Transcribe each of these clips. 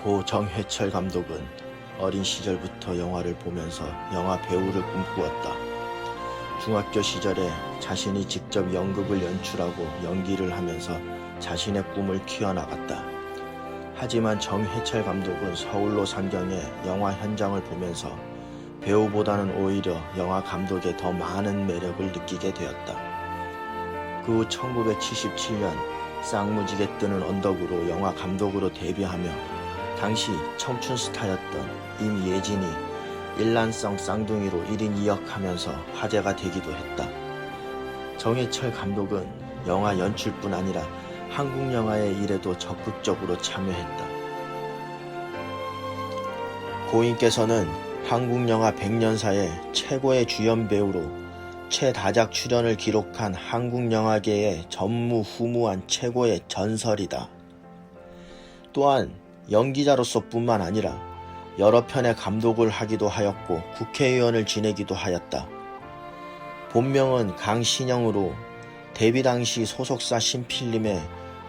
고 정회철 감독은 어린 시절부터 영화를 보면서 영화 배우를 꿈꾸었다. 중학교 시절에 자신이 직접 연극을 연출하고 연기를 하면서 자신의 꿈을 키워나갔다. 하지만 정회철 감독은 서울로 상경해 영화 현장을 보면서 배우보다는 오히려 영화 감독에 더 많은 매력을 느끼게 되었다. 그 후 1977년 쌍무지개 뜨는 언덕으로 영화 감독으로 데뷔하며 당시 청춘 스타였던 임예진이 일란성 쌍둥이로 1인 2역하면서 화제가 되기도 했다. 정회철 감독은 영화 연출뿐 아니라 한국 영화의 일에도 적극적으로 참여했다. 고인께서는 한국 영화 100년사의 최고의 주연 배우로 최다작 출연을 기록한 한국 영화계의 전무후무한 최고의 전설이다. 또한 연기자로서 뿐만 아니라 여러 편의 감독을 하기도 하였고 국회의원을 지내기도 하였다. 본명은 강신영으로 데뷔 당시 소속사 신필름에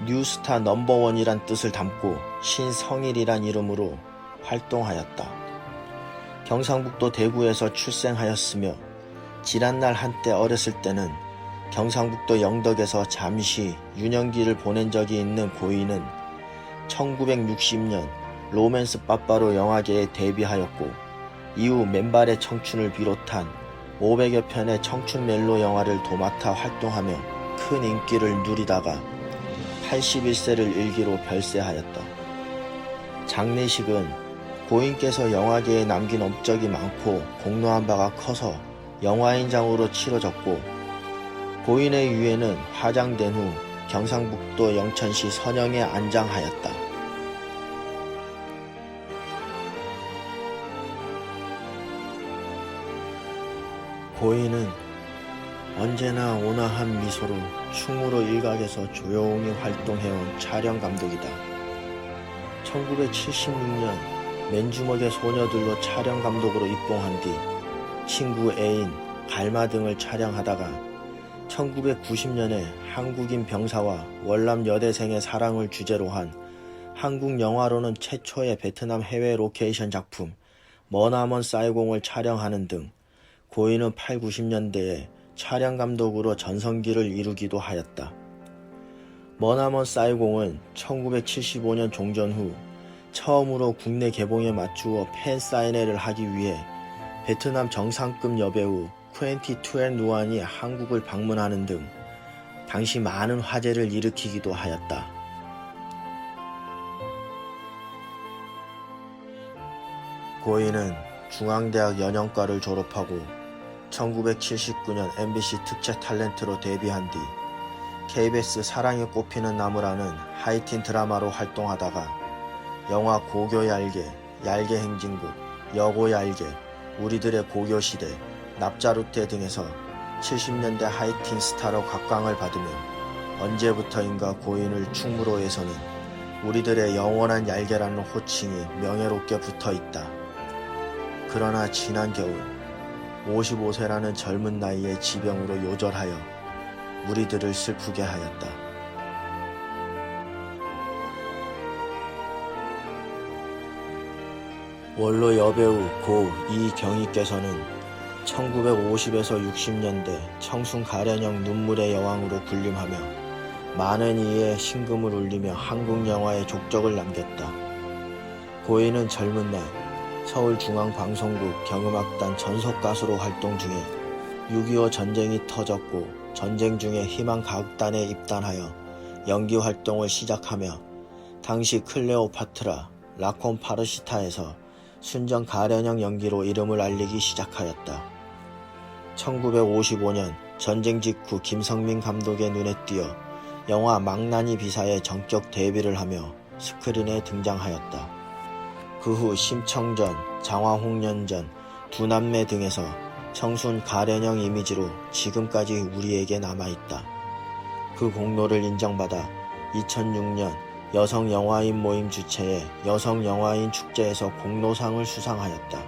뉴스타 넘버원이란 뜻을 담고 신성일이란 이름으로 활동하였다. 경상북도 대구에서 출생하였으며 지난날 한때 어렸을 때는 경상북도 영덕에서 잠시 유년기를 보낸 적이 있는 고인은 1960년 로맨스 빠빠로 영화계에 데뷔하였고 이후 맨발의 청춘을 비롯한 500여 편의 청춘 멜로 영화를 도맡아 활동하며 큰 인기를 누리다가 81세를 일기로 별세하였다. 장례식은 고인께서 영화계에 남긴 업적이 많고 공로한 바가 커서 영화인장으로 치러졌고 고인의 유해는 화장된 후 경상북도 영천시 선영에 안장하였다. 고인은 언제나 온화한 미소로 충무로 일각에서 조용히 활동해온 촬영감독이다. 1976년 맨주먹의 소녀들로 촬영감독으로 입봉한 뒤 친구 애인, 갈마 등을 촬영하다가 1990년에 한국인 병사와 월남 여대생의 사랑을 주제로 한 한국 영화로는 최초의 베트남 해외 로케이션 작품 머나먼 사이공을 촬영하는 등 고인은 8, 90년대에 촬영감독으로 전성기를 이루기도 하였다. 머나먼 사이공은 1975년 종전 후 처음으로 국내 개봉에 맞추어 팬사인회를 하기 위해 베트남 정상급 여배우 쿠엔티 투엔 누안이 한국을 방문하는 등 당시 많은 화제를 일으키기도 하였다. 고인은 중앙대학 연영과를 졸업하고 1979년 MBC 특채 탤런트로 데뷔한 뒤 KBS 사랑이 꽃피는 나무라는 하이틴 드라마로 활동하다가 영화 고교얄개, 얄개행진곡, 여고얄개, 우리들의 고교시대, 납자루테 등에서 70년대 하이틴 스타로 각광을 받으며 언제부터인가 고인을 충무로에서는 우리들의 영원한 얄개라는 호칭이 명예롭게 붙어있다. 그러나 지난 겨울 55세라는 젊은 나이에 지병으로 요절하여 우리들을 슬프게 하였다. 원로 여배우 고 이경희께서는 1950에서 60년대 청순 가련형 눈물의 여왕으로 군림하며 많은 이의 심금을 울리며 한국 영화에 족적을 남겼다. 고인은 젊은 날 서울중앙방송국 경음악단 전속가수로 활동 중에 6.25 전쟁이 터졌고 전쟁 중에 희망가극단에 입단하여 연기 활동을 시작하며 당시 클레오파트라, 라콘 파르시타에서 순정 가련형 연기로 이름을 알리기 시작하였다. 1955년 전쟁 직후 김성민 감독의 눈에 띄어 영화 망나니 비사에 전격 데뷔를 하며 스크린에 등장하였다. 그 후 심청전, 장화홍련전, 두남매 등에서 청순 가련형 이미지로 지금까지 우리에게 남아있다. 그 공로를 인정받아 2006년 여성영화인 모임 주최의 여성영화인 축제에서 공로상을 수상하였다.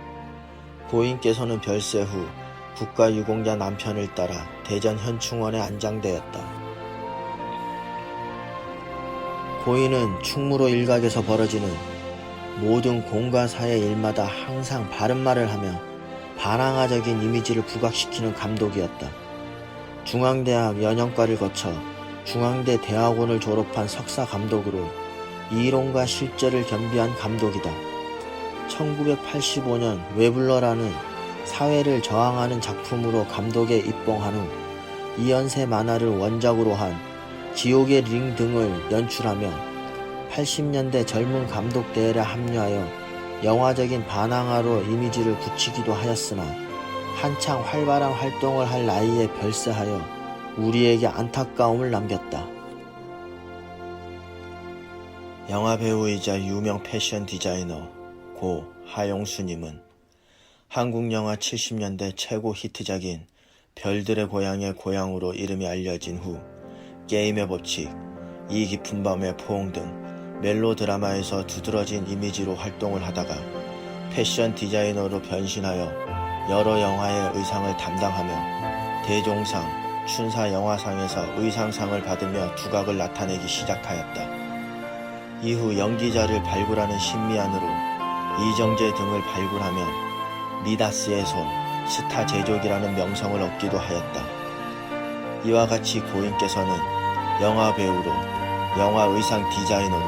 고인께서는 별세 후 국가유공자 남편을 따라 대전 현충원에 안장되었다. 고인은 충무로 일각에서 벌어지는 모든 공과 사의 일마다 항상 바른 말을 하며 반항아적인 이미지를 부각시키는 감독이었다. 중앙대학 연영과를 거쳐 중앙대 대학원을 졸업한 석사 감독으로 이론과 실제를 겸비한 감독이다. 1985년 웨블러라는 사회를 저항하는 작품으로 감독에 입봉한 후 이연세 만화를 원작으로 한 지옥의 링 등을 연출하며 80년대 젊은 감독 대회에 합류하여 영화적인 반항아로 이미지를 굳히기도 하였으나 한창 활발한 활동을 할 나이에 별세하여 우리에게 안타까움을 남겼다. 영화배우이자 유명 패션 디자이너 고 하용수님은 한국 영화 70년대 최고 히트작인 별들의 고향의 고향으로 이름이 알려진 후 게임의 법칙, 이 깊은 밤의 포옹 등 멜로드라마에서 두드러진 이미지로 활동을 하다가 패션 디자이너로 변신하여 여러 영화의 의상을 담당하며 대종상, 춘사 영화상에서 의상상을 받으며 두각을 나타내기 시작하였다. 이후 연기자를 발굴하는 신미안으로 이정재 등을 발굴하며 미다스의 손, 스타 제조기라는 명성을 얻기도 하였다. 이와 같이 고인께서는 영화 배우로, 영화 의상 디자이너로,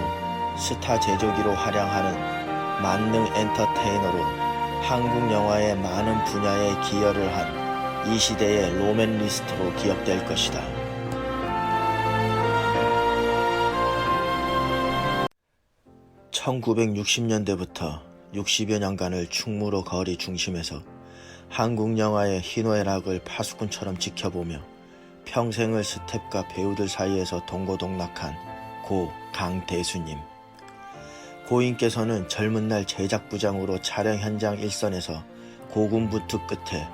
스타 제조기로 활약하는 만능 엔터테이너로 한국 영화의 많은 분야에 기여를 한 이 시대의 로맨리스트로 기억될 것이다. (1960년대부터) 60여 년간을 충무로 거리 중심에서 한국 영화의 희노애락을 파수꾼처럼 지켜보며 평생을 스텝과 배우들 사이에서 동고동락한 고 강대수님. 고인께서는 젊은 날 제작부장으로 촬영 현장 일선에서 고군분투 끝에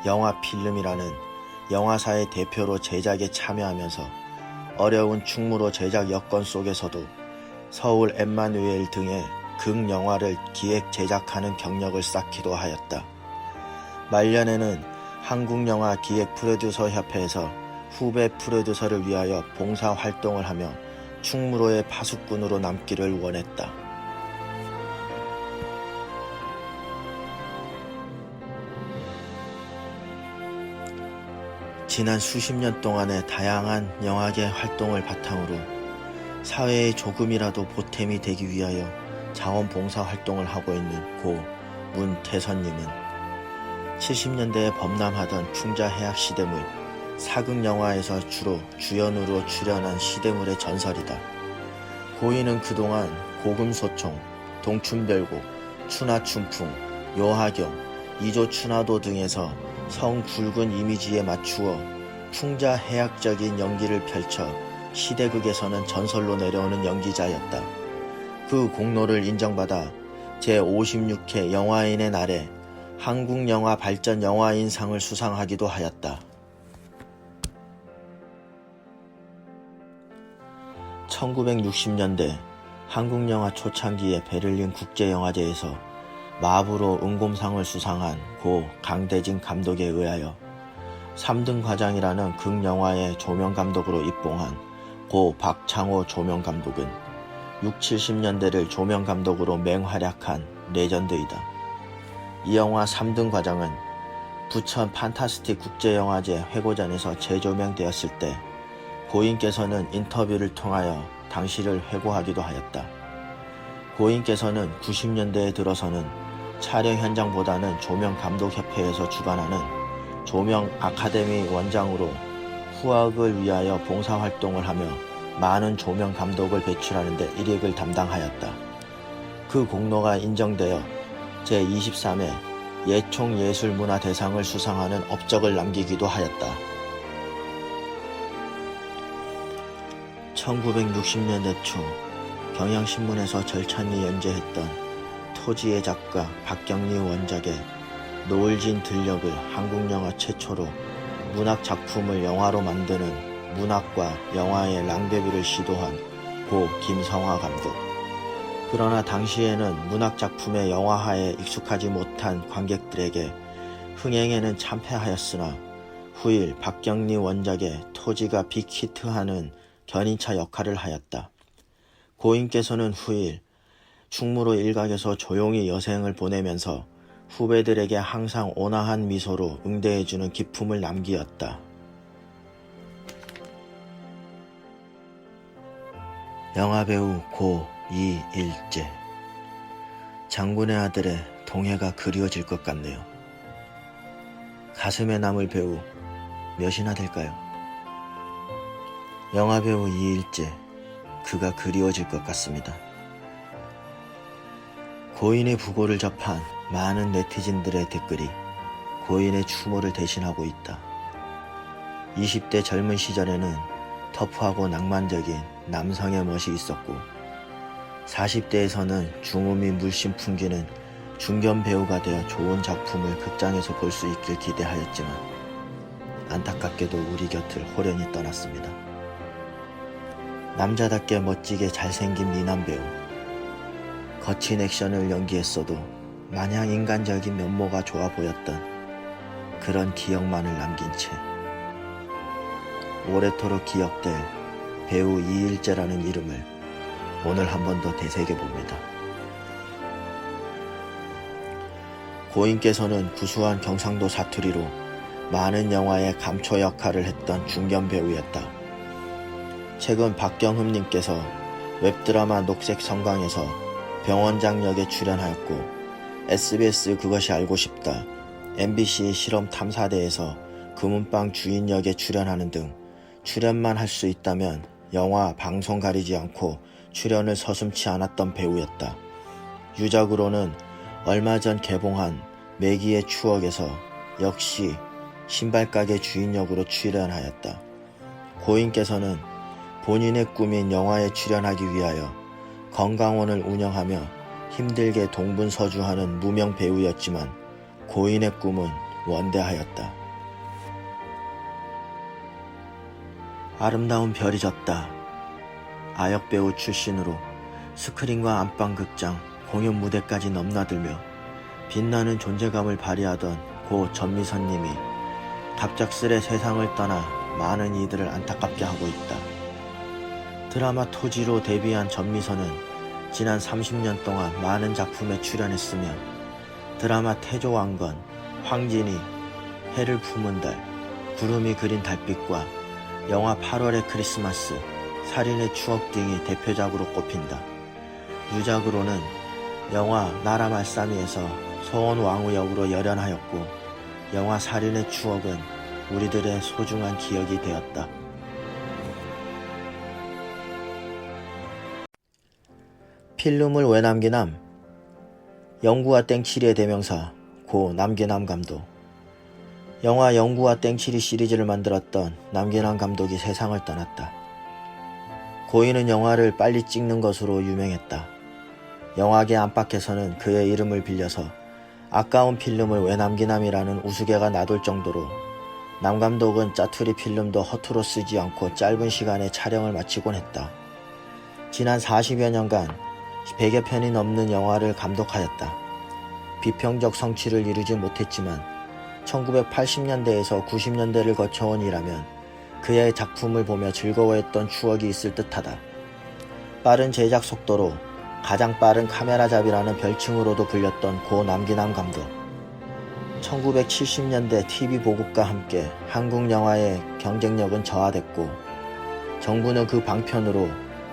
영화 필름이라는 영화사의 대표로 제작에 참여하면서 어려운 충무로 제작 여건 속에서도 서울 엠마누엘 등의 극영화를 기획 제작하는 경력을 쌓기도 하였다. 말년에는 한국영화 기획 프로듀서 협회에서 후배 프로듀서를 위하여 봉사활동을 하며 충무로의 파수꾼으로 남기를 원했다. 지난 수십 년 동안의 다양한 영화계 활동을 바탕으로 사회에 조금이라도 보탬이 되기 위하여 자원봉사활동을 하고 있는 고 문태선님은 70년대에 범람하던 풍자해악 시대물, 사극영화에서 주로 주연으로 출연한 시대물의 전설이다. 고인은 그동안 고금소총, 동춘별곡, 추나춘풍, 요하경, 이조추나도 등에서 성굵은 이미지에 맞추어 풍자해악적인 연기를 펼쳐 시대극에서는 전설로 내려오는 연기자였다. 그 공로를 인정받아 제56회 영화인의 날에 한국영화 발전 영화인상을 수상하기도 하였다. 1960년대 한국영화 초창기의 베를린 국제영화제에서 마부로 은곰상을 수상한 고 강대진 감독에 의하여 3등 과장이라는 극영화의 조명감독으로 입봉한 고 박창호 조명감독은 60, 70년대를 조명감독으로 맹활약한 레전드이다. 이 영화 3등 과장은 부천 판타스틱 국제영화제 회고전에서 재조명되었을 때 고인께서는 인터뷰를 통하여 당시를 회고하기도 하였다. 고인께서는 90년대에 들어서는 촬영 현장보다는 조명감독협회에서 주관하는 조명 아카데미 원장으로 후학을 위하여 봉사활동을 하며 많은 조명감독을 배출하는 데 일익을 담당하였다. 그 공로가 인정되어 제23회 예총예술문화대상을 수상하는 업적을 남기기도 하였다. 1960년대 초 경향신문에서 절찬리 연재했던 토지의 작가 박경리 원작의 노을진 들녘을 한국영화 최초로 문학작품을 영화로 만드는 문학과 영화의 랑데뷰를 시도한 고 김성화 감독. 그러나 당시에는 문학작품의 영화화에 익숙하지 못한 관객들에게 흥행에는 참패하였으나 후일 박경리 원작의 토지가 빅히트하는 견인차 역할을 하였다. 고인께서는 후일 충무로 일각에서 조용히 여생을 보내면서 후배들에게 항상 온화한 미소로 응대해주는 기품을 남기었다. 영화배우 고 이일재. 장군의 아들의 동해가 그리워질 것 같네요. 가슴에 남을 배우 몇이나 될까요? 영화배우 이일재, 그가 그리워질 것 같습니다. 고인의 부고를 접한 많은 네티즌들의 댓글이 고인의 추모를 대신하고 있다. 20대 젊은 시절에는 터프하고 낭만적인 남성의 멋이 있었고 40대에서는 중음이 물씬 풍기는 중견 배우가 되어 좋은 작품을 극장에서 볼 수 있길 기대하였지만 안타깝게도 우리 곁을 호련히 떠났습니다. 남자답게 멋지게 잘생긴 미남 배우, 거친 액션을 연기했어도 마냥 인간적인 면모가 좋아 보였던 그런 기억만을 남긴 채 오래도록 기억될 배우 이일재라는 이름을 오늘 한 번 더 되새겨봅니다. 고인께서는 구수한 경상도 사투리로 많은 영화의 감초 역할을 했던 중견 배우였다. 최근 박경흠님께서 웹드라마 녹색 성광에서 병원장 역에 출연하였고 SBS 그것이 알고 싶다, MBC 실험 탐사대에서 금은방 주인 역에 출연하는 등 출연만 할 수 있다면 영화, 방송 가리지 않고 출연을 서슴지 않았던 배우였다. 유작으로는 얼마 전 개봉한 매기의 추억에서 역시 신발가게 주인 역으로 출연하였다. 고인께서는 본인의 꿈인 영화에 출연하기 위하여 건강원을 운영하며 힘들게 동분서주하는 무명 배우였지만 고인의 꿈은 원대하였다. 아름다운 별이 졌다. 아역배우 출신으로 스크린과 안방극장, 공연 무대까지 넘나들며 빛나는 존재감을 발휘하던 고 전미선님이 갑작스레 세상을 떠나 많은 이들을 안타깝게 하고 있다. 드라마 토지로 데뷔한 전미선은 지난 30년 동안 많은 작품에 출연했으며 드라마 태조왕건, 황진이, 해를 품은 달, 구름이 그린 달빛과 영화 8월의 크리스마스, 살인의 추억 등이 대표작으로 꼽힌다. 유작으로는 영화 나라 말싸미에서 소원왕후 역으로 열연하였고 영화 살인의 추억은 우리들의 소중한 기억이 되었다. 필름을 왜 남기남? 영구와 땡칠이의 대명사 고 남기남 감독. 영화 영구와 땡칠이 시리즈를 만들었던 남기남 감독이 세상을 떠났다. 고인은 영화를 빨리 찍는 것으로 유명했다. 영화계 안팎에서는 그의 이름을 빌려서 아까운 필름을 왜 남기남이라는 우스개가 나돌 정도로 남 감독은 짜투리 필름도 허투루 쓰지 않고 짧은 시간에 촬영을 마치곤 했다. 지난 40여 년간 100여 편이 넘는 영화를 감독하였다. 비평적 성취를 이루지 못했지만 1980년대에서 90년대를 거쳐온 이라면 그의 작품을 보며 즐거워했던 추억이 있을 듯하다. 빠른 제작 속도로 가장 빠른 카메라잡이라는 별칭으로도 불렸던 고 남기남 감독. 1970년대 TV 보급과 함께 한국 영화의 경쟁력은 저하됐고 정부는 그 방편으로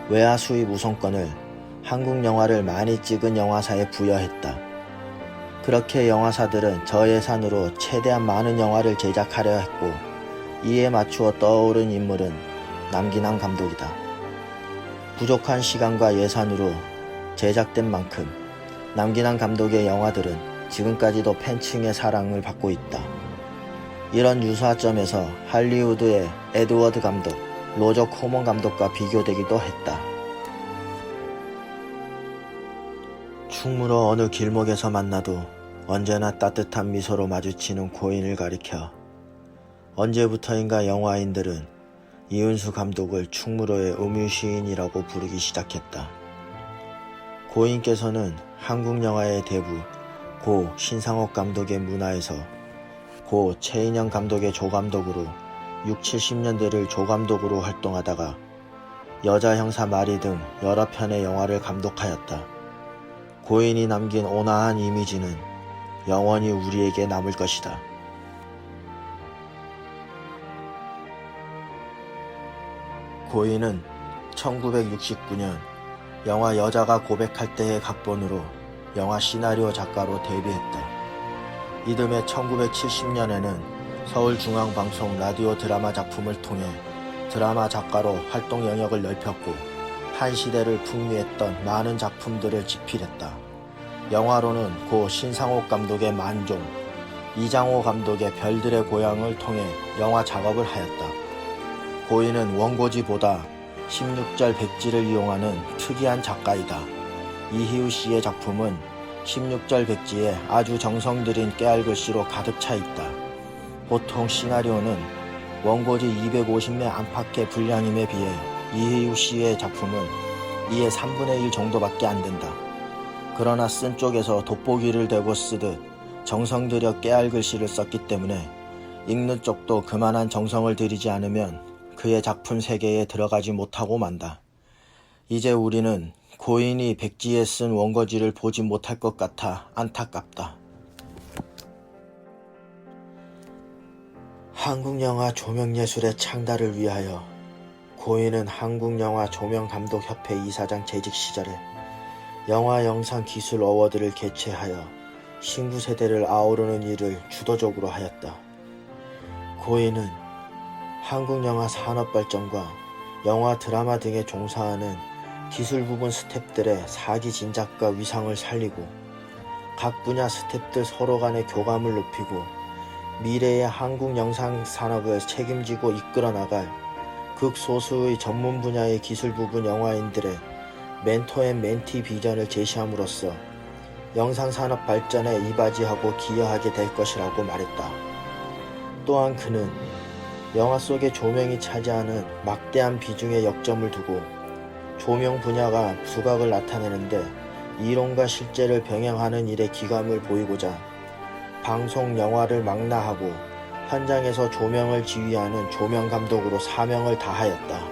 외화 수입 우선권을 한국 영화를 많이 찍은 영화사에 부여했다. 그렇게 영화사들은 저예산으로 최대한 많은 영화를 제작하려 했고 이에 맞추어 떠오른 인물은 남기남 감독이다. 부족한 시간과 예산으로 제작된 만큼 남기남 감독의 영화들은 지금까지도 팬층의 사랑을 받고 있다. 이런 유사점에서 할리우드의 에드워드 감독, 로저 코먼 감독과 비교되기도 했다. 충무로 어느 길목에서 만나도 언제나 따뜻한 미소로 마주치는 고인을 가리켜 언제부터인가 영화인들은 이은수 감독을 충무로의 음유시인이라고 부르기 시작했다. 고인께서는 한국 영화의 대부 고 신상옥 감독의 문화에서 고 최인영 감독의 조감독으로 6, 70년대를 조감독으로 활동하다가 여자 형사 마리 등 여러 편의 영화를 감독하였다. 고인이 남긴 온화한 이미지는 영원히 우리에게 남을 것이다. 고인은 1969년 영화 여자가 고백할 때의 각본으로 영화 시나리오 작가로 데뷔했다. 이듬해 1970년에는 서울중앙방송 라디오 드라마 작품을 통해 드라마 작가로 활동 영역을 넓혔고 한 시대를 풍미했던 많은 작품들을 집필했다. 영화로는 고 신상옥 감독의 만종, 이장호 감독의 별들의 고향을 통해 영화 작업을 하였다. 고인은 원고지보다 16절 백지를 이용하는 특이한 작가이다. 이희우 씨의 작품은 16절 백지에 아주 정성 들인 깨알글씨로 가득 차 있다. 보통 시나리오는 원고지 250매 안팎의 분량임에 비해 이희우 씨의 작품은 이의 3분의 1 정도밖에 안 된다. 그러나 쓴 쪽에서 돋보기를 대고 쓰듯 정성 들여 깨알글씨를 썼기 때문에 읽는 쪽도 그만한 정성을 들이지 않으면 그의 작품 세계에 들어가지 못하고 만다. 이제 우리는 고인이 백지에 쓴 원고지를 보지 못할 것 같아 안타깝다. 한국영화 조명예술의 창달을 위하여 고인은 한국영화조명감독협회 이사장 재직 시절에 영화영상기술 어워드를 개최하여 신구 세대를 아우르는 일을 주도적으로 하였다. 고인은 한국영화 산업 발전과 영화 드라마 등에 종사하는 기술 부분 스태프들의 사기 진작과 위상을 살리고 각 분야 스태프들 서로 간의 교감을 높이고 미래의 한국 영상 산업을 책임지고 이끌어 나갈 극소수의 전문 분야의 기술 부분 영화인들의 멘토 앤 멘티 비전을 제시함으로써 영상 산업 발전에 이바지하고 기여하게 될 것이라고 말했다. 또한 그는 영화 속의 조명이 차지하는 막대한 비중의 역점을 두고 조명 분야가 두각을 나타내는데 이론과 실제를 병행하는 일에 기감을 보이고자 방송 영화를 망라하고 현장에서 조명을 지휘하는 조명감독으로 사명을 다하였다.